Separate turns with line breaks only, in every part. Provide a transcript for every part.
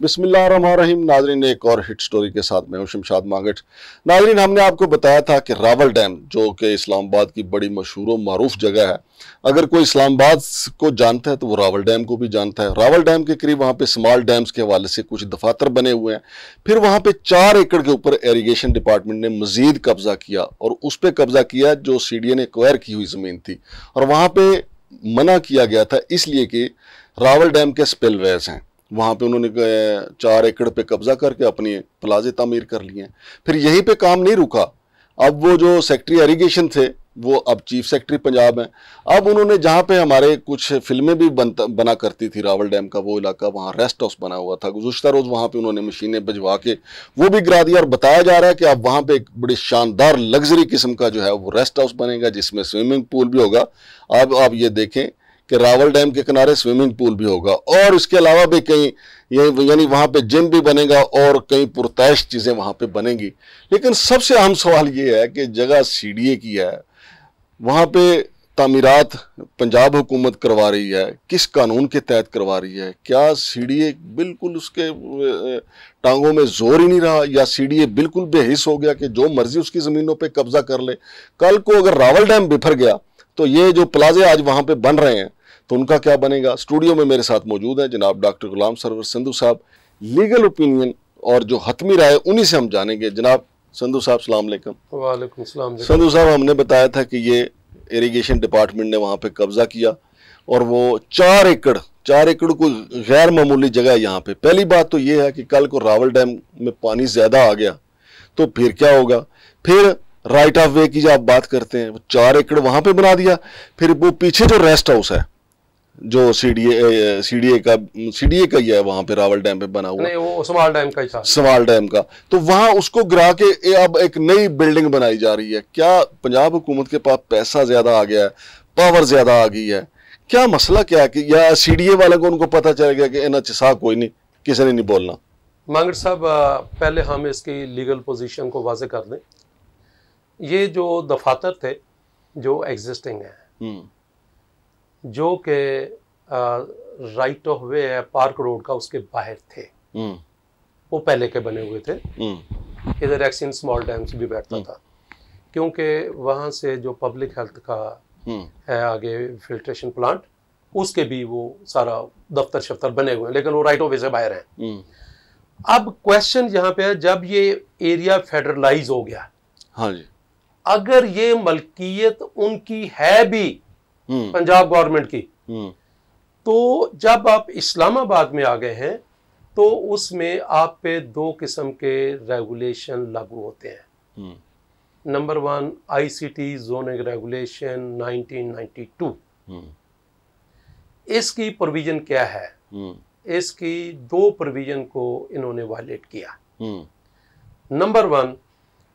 बिस्मिल्लाहिर्रहमानिर्रहीम। नाजरीन, एक और हिट स्टोरी के साथ मैं हूं शमशाद मांगट। नाजरीन, हमने आपको बताया था कि रावल डैम जो कि इस्लामाबाद की बड़ी मशहूर व मारूफ जगह है, अगर कोई इस्लामाबाद को जानता है तो वो रावल डैम को भी जानता है। रावल डैम के करीब वहाँ पे स्मॉल डैम्स के हवाले से कुछ दफातर बने हुए हैं। फिर वहाँ पे 4 एकड़ के ऊपर इरीगेशन डिपार्टमेंट ने मजीद कब्जा किया और उस पर कब्जा किया जो सीडीए ने एक्वायर की हुई ज़मीन थी, और वहाँ पे मना किया गया था इसलिए कि रावल डैम के स्पिलवेज हैं। वहाँ पे उन्होंने 4 एकड़ पे कब्जा करके अपनी प्लाजे तामीर कर लिए हैं। फिर यहीं पे काम नहीं रुका, अब वो जो सेक्रेटरी इरीगेशन थे वो अब चीफ सेक्रेटरी पंजाब हैं। अब उन्होंने जहाँ पे हमारे कुछ फिल्में भी बना करती थी रावल डैम का वो इलाका, वहाँ रेस्ट हाउस बना हुआ था। गुज़श्ता रोज़ वहाँ पे उन्होंने मशीनें भिजवा के वो भी गिरा दिया, और बताया जा रहा है कि अब वहाँ पे एक बड़ी शानदार लग्जरी किस्म का जो है वो रेस्ट हाउस बनेगा जिसमें स्विमिंग पूल भी होगा। अब आप ये देखें कि रावल डैम के किनारे स्विमिंग पूल भी होगा, और इसके अलावा भी कई यानी वहाँ पे जिम भी बनेगा और कई पुरतैश चीज़ें वहाँ पे बनेंगी। लेकिन सबसे अहम सवाल ये है कि जगह सीडीए की है, वहाँ पे तामीरात पंजाब हुकूमत करवा रही है, किस कानून के तहत करवा रही है? क्या सीडीए बिल्कुल उसके टांगों में जोर ही नहीं रहा, या सीडीए बिल्कुल बेहिस हो गया कि जो मर्जी उसकी ज़मीनों पे कब्जा कर ले? कल को अगर रावल डैम बिफर गया तो ये जो प्लाजे आज वहाँ पे बन रहे हैं तो उनका क्या बनेगा? स्टूडियो में मेरे साथ मौजूद हैं जनाब डॉक्टर गुलाम सरवर संधू साहब। लीगल ओपिनियन और जो हतमी राय उन्हीं से हम जानेंगे। जनाब संधू साहब, सलाम अलैकुम।
वालेकुम सलाम।
संधू साहब, हमने बताया था कि ये इरिगेशन डिपार्टमेंट ने वहाँ पे कब्जा किया और वो 4 एकड़ कोई गैर मामूली जगह है यहाँ पे। पहली बात तो ये है कि कल को रावल डैम में पानी ज्यादा आ गया तो फिर क्या होगा? फिर राइट ऑफ वे की जो आप बात करते हैं, 4 एकड़ वहाँ पे बना दिया, फिर वो पीछे जो रेस्ट हाउस है जो सीडीए का ही है वहां पे रावल डैम पे बना हुआ,
नहीं वो स्मॉल डैम का ही था,
स्मॉल डैम का, तो वहां उसको गिरा के अब एक नई बिल्डिंग बनाई जा रही है। क्या पंजाब हुकूमत के पास पैसा ज्यादा आ गया है, पावर ज्यादा आ गई है? क्या मसला क्या है? कि या सीडीए वाले को उनको पता चल गया कि इन्हें चिसा कोई नहीं, किसी ने नहीं बोलना?
मांगट साहब, पहले हम इसकी लीगल पोजीशन को वाज़ेह कर दें। ये जो दफातर थे जो एग्जिस्टिंग है, जो के राइट ऑफ वे है पार्क रोड का, उसके बाहर थे, वो पहले के बने हुए थे। इधर एक्सिन स्मॉल डैम्स भी बैठता था, क्योंकि वहाँ से जो पब्लिक हेल्थ का है आगे फिल्ट्रेशन प्लांट, उसके भी वो सारा दफ्तर शफ्तर बने हुए हैं, लेकिन वो राइट ऑफ वे से बाहर हैं। अब क्वेश्चन यहाँ पे है, जब ये एरिया फेडरलाइज हो गया,
हाँ जी,
अगर ये मलकियत उनकी है भी पंजाब गवर्नमेंट की, तो जब आप इस्लामाबाद में आ गए हैं तो उसमें आप पे 2 किस्म के रेगुलेशन लागू होते हैं। Number 1 ICT zoning regulation 1992। इसकी प्रोविजन क्या है? इसकी 2 प्रोविजन को इन्होंने वायलेट किया। नंबर 1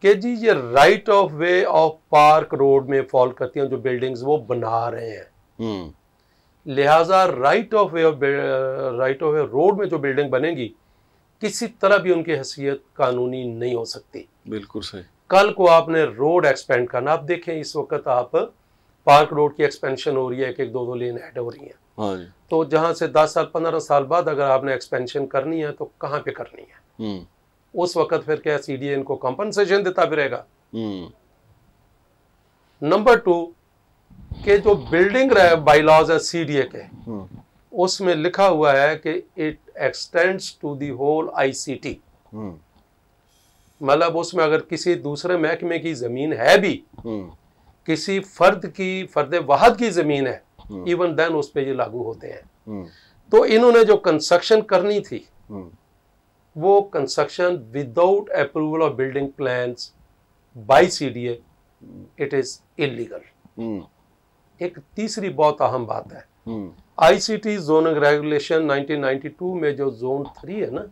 कि जी ये right of way of park road में फॉल करती हैं जो बिल्डिंग्स वो बना रहे हैं, लिहाजा राइट ऑफ वे रोड में जो बिल्डिंग बनेगी किसी तरह भी उनकी हैसियत कानूनी नहीं हो सकती।
बिल्कुल सही।
कल को आपने रोड एक्सपेंड करना, आप देखें इस वक्त आप पार्क रोड की एक्सपेंशन हो रही है, 1-2 लेन ऐड हो रही है।
हाँ जी।
तो जहां से 10 साल 15 साल बाद अगर आपने एक्सपेंशन करनी है तो कहाँ पे करनी है? उस वक्त फिर क्या सीडीए इनको कंपनसेशन देता फिरेगा? नंबर 2 के जो बिल्डिंग बाईलॉज है सीडीए के, उसमें लिखा हुआ है कि it extends to the whole ICT. मतलब उसमें अगर किसी दूसरे महकमे की जमीन है भी, किसी फर्द वाहद की जमीन है, इवन देन उस पे ये लागू होते हैं। तो इन्होंने जो कंस्ट्रक्शन करनी थी वो construction without approval of building plans by CDA, it is illegal. एक तीसरी बहुत अहम बात है, आईसीटी जोनिंग रेगुलेशन 1992 में जो जोन 3 है ना,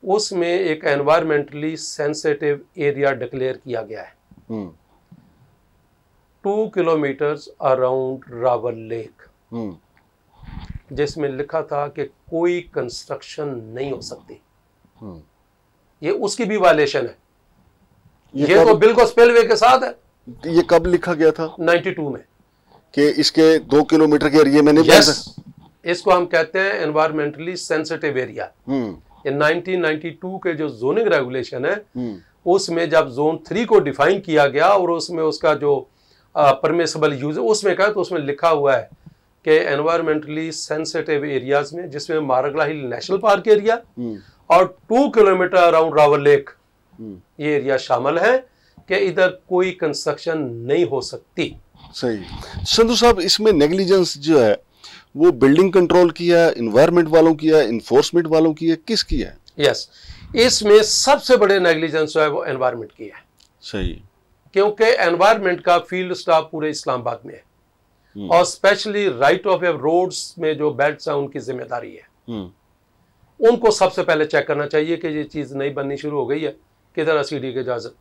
उसमें एक एनवायरमेंटली सेंसिटिव एरिया डिक्लेयर किया गया है 2 किलोमीटर्स अराउंड रावल लेक, जिसमें लिखा था कि कोई कंस्ट्रक्शन नहीं हो सकती। ये उसकी भी वायलेशन है। ये तो बिल्कुल स्पिलवे के साथ है।
ये कब लिखा गया था?
92 में,
कि इसके 2 किलोमीटर के एरिया में नहीं बन सकता।
इसको हम कहते हैं एनवायरमेंटली सेंसिटिव एरिया। इन 1992 के जो जोनिंग रेगुलेशन है उसमें जब जोन 3 को डिफाइन किया गया और उसमें उसका जो परमिसिबल यूज उसमें कहा, तो उसमें लिखा हुआ है कि एनवायरमेंटली सेंसिटिव एरियाज में, जिसमें मारगला हिल नेशनल पार्क एरिया और 2 किलोमीटर अराउंड रावल लेक ये एरिया शामिल है, कि इधर कोई कंस्ट्रक्शन नहीं हो सकती।
सही। संधू साहब, इसमें नेग्लिजेंस जो है वो बिल्डिंग कंट्रोल की है, इन्वायरमेंट वालों की है, इन्फोर्समेंट वालों की है, किसकी है?
यस, इसमें सबसे बड़े नेग्लिजेंस जो है वो एनवायरमेंट की है।
सही।
क्योंकि एनवायरमेंट का फील्ड स्टाफ पूरे इस्लामाबाद में है और specially right of way roads में जो बेल्ट्स हैं उनकी जिम्मेदारी है। उनको सबसे पहले चेक करना चाहिए कि ये चीज नई बननी शुरू हो गई है, किधर है सीडी की इजाजत।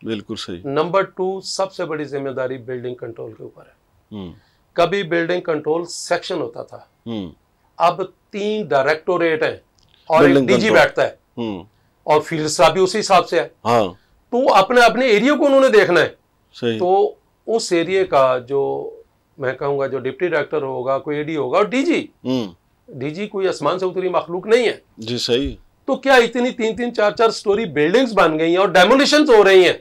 बिल्कुल सही।
नंबर 2, सबसे बड़ी जिम्मेदारी बिल्डिंग कंट्रोल के ऊपर है। कभी बिल्डिंग कंट्रोल सेक्शन होता था, अब 3 डायरेक्टोरेट हैं और एक डीजी बैठता है और फील्ड स्टाफ भी उसी हिसाब से है। हाँ। तो अपने अपने एरिया को उन्होंने देखना है। सही। तो उस एरिया का जो मैं कहूंगा जो डिप्टी डायरेक्टर होगा, कोई एडी होगा, और डीजी कोई आसमान से उतरी मखलूक नहीं है
जी। सही। तो
क्या इतनी 3-3, 4-4 स्टोरी बिल्डिंग्स बन गई हैं और डेमोलिशंस हो रही हैं?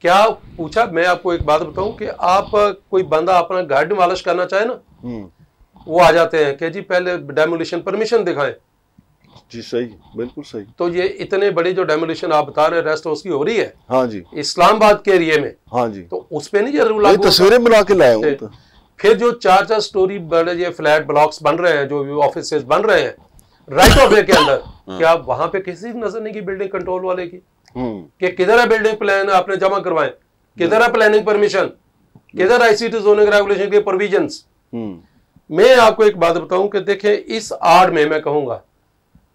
क्या पूछा, मैं आपको एक बात बताऊं कि आप कोई बंदा अपना गार्डन वालिश करना चाहे ना, वो आ जाते हैं कि जी पहले डेमोलिशन परमिशन दिखाएं।
जी सही, बिल्कुल सही।
तो ये इतने बड़ी जो डेमोलिशन आप बता रहे हैं रेस्ट हाउस की हो रही है,
हाँ जी,
इस्लामाबाद के एरिया में,
हाँ जी,
तो उस पे नहीं जरूर लागू,
तस्वीरें बना के लाए हूं।
फिर जो 4-4 स्टोरी बड़े ये फ्लैट ब्लॉक्स बन रहे हैं, जो ऑफिसेज बन रहे हैं राइट ऑफ वे के अंदर, क्या वहां पे किसी नजर नहीं की बिल्डिंग कंट्रोल वाले की कि किधर है बिल्डिंग प्लान आपने जमा करवाएं, किधर है प्लानिंग परमिशन, किधर आईसीटी जोनिंग रेगुलेशन के प्रोविजंस। मैं आपको एक बात बताऊं कि देखें, इस आड़ में मैं कहूंगा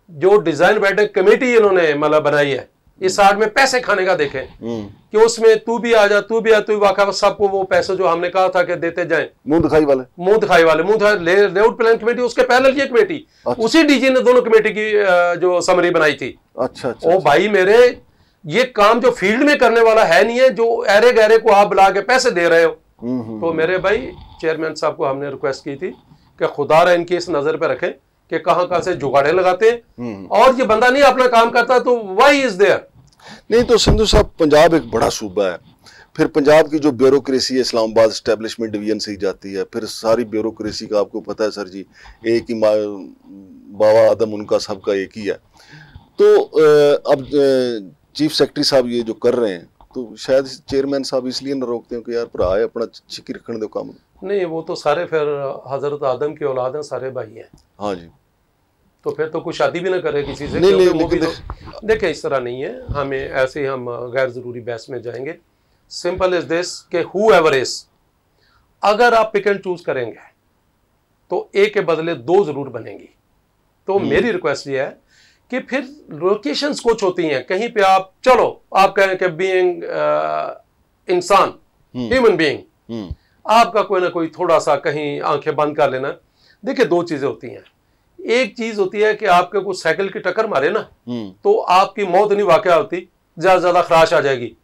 जो डिजाइन वेडिंग कमेटी इन्होंने मतलब बनाई है, इस आड़ में पैसे खाने का देखें कि उसमें तू भी आ जा, तू भी आ, तू वाकई सबको वो पैसे जो हमने कहा था कि देते जाएं, मुंह दिखाई वाले लेआउट प्लान कमेटी, उसके पैनल की कमेटी, उसी डीजी ने दोनों कमेटी की जो समरी बनाई थी। अच्छा, ओ भाई मेरे, ये काम जो फील्ड में करने वाला है नहीं है, जो एरे गहरे को आप बुला के पैसे दे रहे हो। तो मेरे भाई चेयरमैन साहब को हमने रिक्वेस्ट की थी कि खुदा इनकी इस नजर पे रखें कि कहां से जुगाड़े लगाते हैं, और ये बंदा नहीं अपना काम करता तो व्हाई इज देयर।
नहीं तो संधू साहब, पंजाब एक बड़ा सूबा है, फिर पंजाब की जो ब्यूरोक्रेसी है इस्लामाबाद एस्टेब्लिशमेंट डिवीजन से ही जाती है, फिर सारी ब्यूरोक्रेसी का आपको पता है सर जी, एक ही बाबा आदम उनका सबका एक ही है। तो अब चीफ सेक्रेटरी साहब ये जो कर रहे हैं, तो शायद चेयरमैन साहब इसलिए न रोकते हैं कि यार भरा है अपना चिकी रखने दो काम। नहीं,
वो तो सारे फिर हजरत आदम की औलाद हैं, सारे भाई हैं।
हाँ जी,
तो फिर तो कुछ शादी भी ना करे किसी से। नहीं, देखें इस तरह नहीं है, हमें ऐसे ही हम गैर जरूरी बहस में जाएंगे। सिंपल इज दिस कि हूएवर इज, अगर आप पिक एंड चूज करेंगे तो एक के बदले 2 जरूर बनेंगी। तो मेरी रिक्वेस्ट ये है कि फिर लोकेशंस कुछ होती हैं, कहीं पे आप चलो आप कहें कि बीइंग इंसान, ह्यूमन बीइंग, आपका कोई ना कोई थोड़ा सा कहीं आंखें बंद कर लेना। देखिए 2 चीजें होती हैं, एक चीज होती है कि आपके कुछ साइकिल की टक्कर मारे ना, तो आपकी मौत नहीं वाकया होती, ज्यादा खराश आ जाएगी,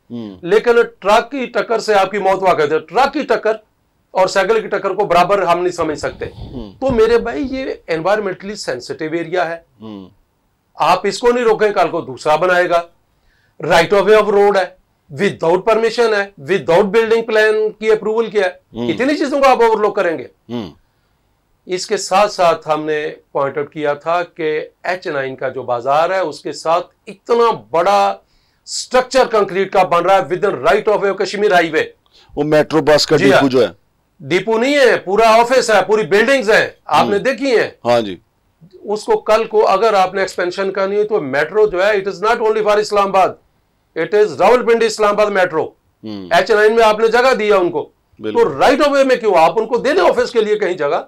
लेकिन ट्रक की टक्कर से आपकी मौत वाकया होती है। ट्रक की टक्कर और साइकिल की टक्कर को बराबर हम नहीं समझ सकते। तो मेरे भाई ये एनवायरमेंटली सेंसिटिव एरिया है, आप इसको नहीं रोकें, कल को दूसरा बनाएगा। Right of way of road है, विदाउट परमिशन है, विदाउट बिल्डिंग प्लान की अप्रूवल किया है, इतनी चीजों को आप ओवरलोक करेंगे। इसके साथ साथ हमने पॉइंट आउट किया था कि H9 का जो बाजार है उसके साथ इतना बड़ा स्ट्रक्चर कंक्रीट का बन रहा है with in right of way Kashmir highway,
वो मेट्रो बस का डिपो जो है,
डिपो नहीं है, पूरा ऑफिस है, पूरी बिल्डिंग्स हैं, आपने देखी हैं।
हाँ जी,
उसको कल को अगर आपने एक्सपेंशन करनी है तो मेट्रो जो है, it is not only for Islamabad, it is Rawalpindi Islamabad metro. H9 में आपने जगह दिया उनको, तो राइट ऑफ वे में क्यों आप उनको दे दें ऑफिस के लिए कहीं जगह।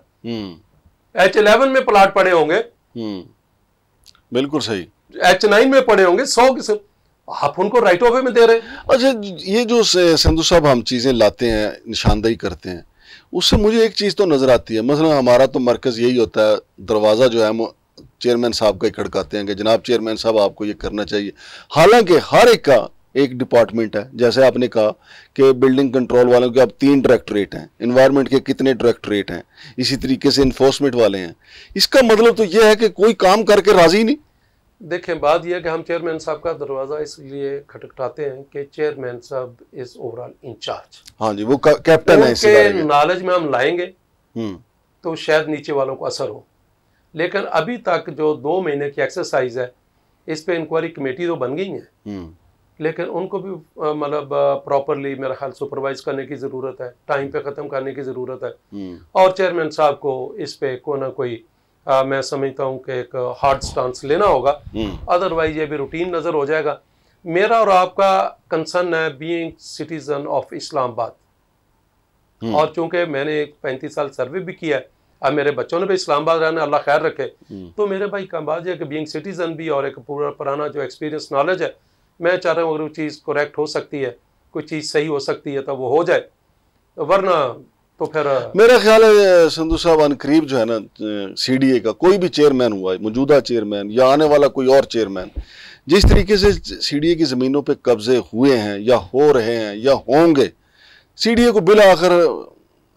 H11 में प्लाट पड़े होंगे,
बिल्कुल सही,
H9 में पड़े होंगे 100 किस्म, आप उनको राइट ऑफ वे में दे रहे हैं।
अच्छा, ये जो संधू साहब हम चीजें लाते हैं, निशानदेही करते हैं, उससे मुझे एक चीज तो नजर आती है। मसलन हमारा तो मरकज यही होता है, दरवाजा जो है हम चेयरमैन साहब का ही खड़काते हैं कि जनाब चेयरमैन साहब आपको ये करना चाहिए, हालांकि हर एक का एक डिपार्टमेंट है, जैसे आपने कहा कि बिल्डिंग कंट्रोल वालों के अब 3 डायरेक्टरेट हैं, इन्वायरमेंट के कितने डायरेक्टरेट हैं, इसी तरीके से इन्फोर्समेंट वाले हैं। इसका मतलब तो यह है कि कोई काम करके राजी नहीं।
देखें, बात यह है कि हम चेयरमैन साहब का दरवाज़ा इसलिए खटखटाते हैं कि चेयरमैन साहब इज ओवरऑल इंचार्ज।
हाँ जी, वो कैप्टन है।
उनके नॉलेज में हम लाएंगे तो शायद नीचे वालों को असर हो, लेकिन अभी तक जो 2 महीने की एक्सरसाइज है इस पे इंक्वायरी कमेटी तो बन गई है, लेकिन उनको भी मतलब प्रॉपरली मेरा ख्याल सुपरवाइज करने की ज़रूरत है, टाइम पे ख़त्म करने की ज़रूरत है। और चेयरमैन साहब को इस पे कोई ना कोई मैं समझता हूँ कि एक हार्ड स्टांस लेना होगा, अदरवाइज ये भी रूटीन नज़र हो जाएगा। मेरा और आपका कंसर्न है बीइंग सिटीजन ऑफ इस्लामाबाद, और चूंकि मैंने 35 साल सर्वे भी किया है, अब मेरे बच्चों ने भी इस्लामाबाद रहना, अल्लाह खैर रखे, तो मेरे भाई का बात है कि बीइंग सिटीजन भी और एक पूरा पुराना जो एक्सपीरियंस नॉलेज है, मैं चाह रहा हूँ अगर वो चीज़ करेक्ट हो सकती है, कोई चीज़ सही हो सकती है तो वो हो जाए, वरना तो फिर
मेरा ख्याल है संधू साहब अनकरीब जो है ना सीडीए का कोई भी चेयरमैन हुआ है, मौजूदा चेयरमैन या आने वाला कोई और चेयरमैन, जिस तरीके से सीडीए की ज़मीनों पे कब्जे हुए हैं या हो रहे हैं या होंगे, सीडीए को बिल आखिर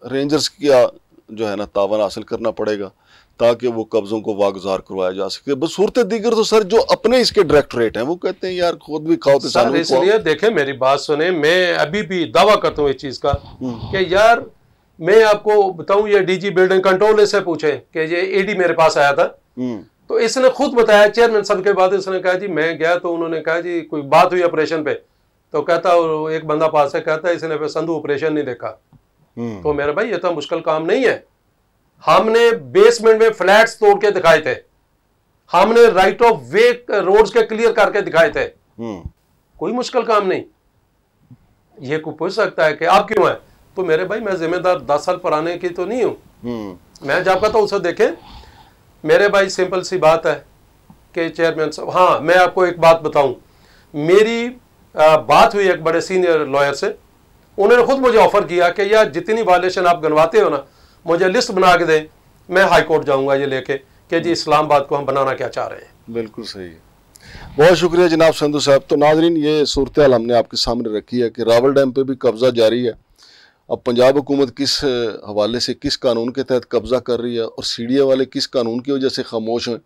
रेंजर्स का जो है ना तावन हासिल करना पड़ेगा ताकि वो कब्जों को वागुजार करवाया जा सके। बस सूरत दीगर तो सर जो अपने इसके डायरेक्टरेट हैं वो कहते हैं यार खुद भी खाओ तो
सर, इसलिए देखें मेरी बात सुने, मैं अभी भी दावा करता हूँ इस चीज़ का कि यार मैं आपको बताऊं, ये डीजी बिल्डिंग कंट्रोल से पूछे कि ये एडी मेरे पास आया था, तो इसने खुद बताया चेयरमैन साहब के बाद, इसने कहा जी मैं गया तो उन्होंने कहा जी कोई बात हुई ऑपरेशन पे, तो कहता एक बंदा पास है, कहता इसने पे संधू ऑपरेशन नहीं देखा। तो मेरे भाई ये तो मुश्किल काम नहीं है, हमने बेसमेंट में फ्लैट्स तोड़ के दिखाए थे, हमने राइट ऑफ वे रोड्स के क्लियर करके दिखाए थे, कोई मुश्किल काम नहीं। ये कोई पूछ सकता है कि आप क्यों है, तो मेरे भाई मैं जिम्मेदार 10 साल पुराने की तो नहीं हूं, मैं जब कहता हूं उसे देखें मेरे भाई, सिंपल सी बात है कि चेयरमैन साहब, हाँ मैं आपको एक बात बताऊं, मेरी बात हुई एक बड़े सीनियर लॉयर से, उन्होंने खुद मुझे ऑफर किया कि यार जितनी वायलेशन आप गनवाते हो ना मुझे लिस्ट बना के दें, मैं हाई कोर्ट जाऊंगा ये लेके कि जी इस्लामाबाद को हम बनाना क्या चाह रहे हैं।
बिल्कुल सही है, बहुत शुक्रिया जनाब संधू साहब। तो नाजरीन ये सूरत हाल हमने आपके सामने रखी है कि रावल डैम पे भी कब्जा जारी है। अब पंजाब हुकूमत किस हवाले से किस कानून के तहत कब्जा कर रही है और सीडीए वाले किस कानून की वजह से खामोश हैं,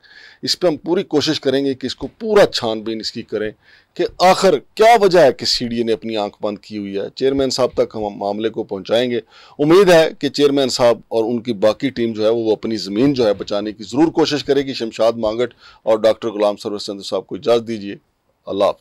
इस पर हम पूरी कोशिश करेंगे कि इसको पूरा छानबीन इसकी करें कि आखिर क्या वजह है कि सीडीए ने अपनी आंख बंद की हुई है। चेयरमैन साहब तक हम मामले को पहुंचाएंगे। उम्मीद है कि चेयरमैन साहब और उनकी बाकी टीम जो है वो अपनी ज़मीन जो है बचाने की ज़रूर कोशिश करेगी। शमशाद मांगट और डॉक्टर गुलाम सरवर संधू साहब को इजाज़त दीजिए। अल्लाह हाफ़िज़।